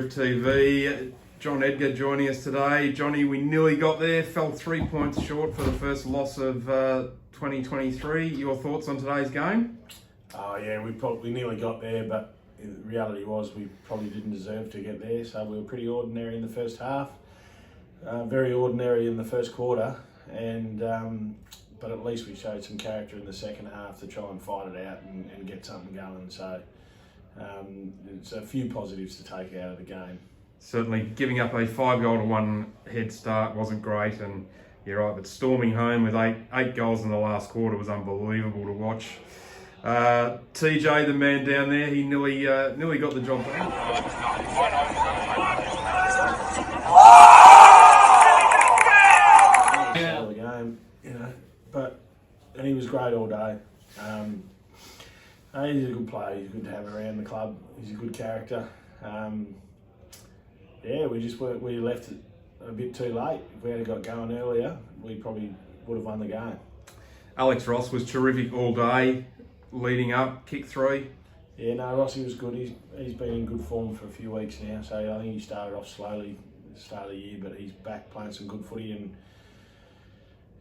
GryphTV. Jon Edgar joining us today. Johnny, we nearly got there, fell 3 points short for the first loss of 2023. Your thoughts on today's game? Oh yeah, we nearly got there, but the reality was we probably didn't deserve to get there. So we were pretty ordinary in the first half, very ordinary in the first quarter, and but at least we showed some character in the second half to try and fight it out and get something going. So there's a few positives to take out of the game. Certainly, giving up a 5-goal-to-1 head start wasn't great, and you're right, but storming home with eight goals in the last quarter was unbelievable to watch. TJ, the man down there, he nearly got the job done. The game, and he was great all day. He's a good player. He's good to have around the club. He's a good character. We left it a bit too late. If we had got going earlier, we probably would have won the game. Alex Ross was terrific all day, leading up, kick three. Yeah, no, Rossi was good. He's been in good form for a few weeks now, so I think he started off slowly at the start of the year, but he's back playing some good footy. And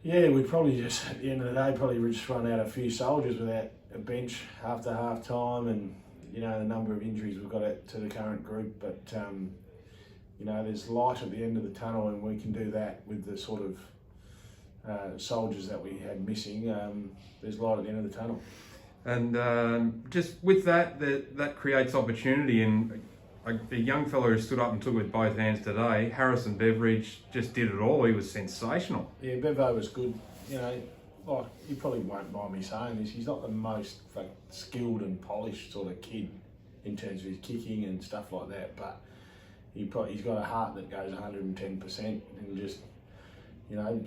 yeah, we probably just, at the end of the day, probably just run out a few soldiers without a bench after half time, and the number of injuries we've got to the current group. But there's light at the end of the tunnel, and we can do that with the sort of soldiers that we had missing. There's light at the end of the tunnel. And just with that creates opportunity. And the young fellow who stood up and took it with both hands today, Harrison Beveridge, just did it all. He was sensational. Yeah, Bevo was good. You probably won't mind me saying this, he's not the most skilled and polished sort of kid in terms of his kicking and stuff like that, but he's got a heart that goes 110%, and just,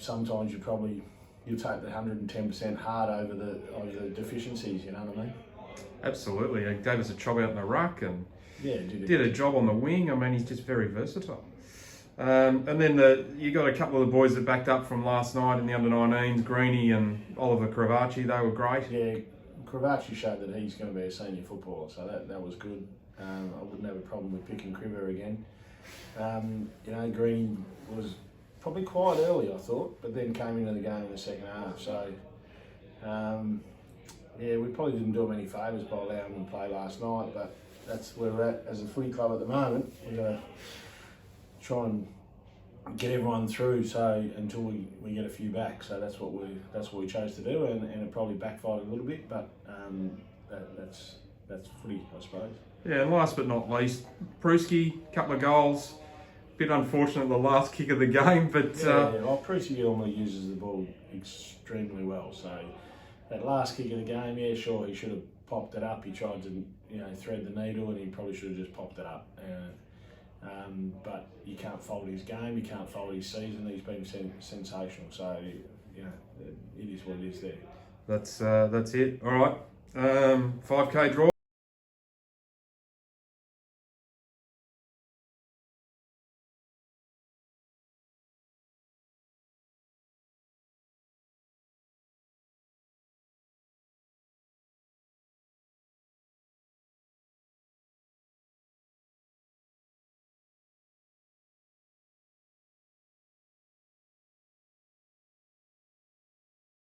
sometimes you'll take the 110% heart over the deficiencies, you know what I mean? Absolutely. He gave us a job out in the ruck, and did a job on the wing. I mean, he's just very versatile. And then you got a couple of the boys that backed up from last night in the under-19s, Greeny and Oliver Cravaci. They were great. Yeah, Cravaci showed that he's going to be a senior footballer, so that was good. I wouldn't have a problem with picking Criver again. Greeny was probably quiet early, I thought, but then came into the game in the second half. So, we probably didn't do him any favours by allowing him to play last night, but that's where we're at as a footy club at the moment. We've got to try and get everyone through until we get a few back. So that's what we chose to do, and it probably backfired a little bit, but that's footy, I suppose. Yeah, and last but not least, Pruski, couple of goals. Bit unfortunate the last kick of the game, but Pruski normally uses the ball extremely well. So that last kick of the game, he should have popped it up. He tried to thread the needle, and he probably should have just popped it up. But you can't fault his game, you can't fault his season. He's been sensational. So it is what it is there. That's it. All right, 5K draw.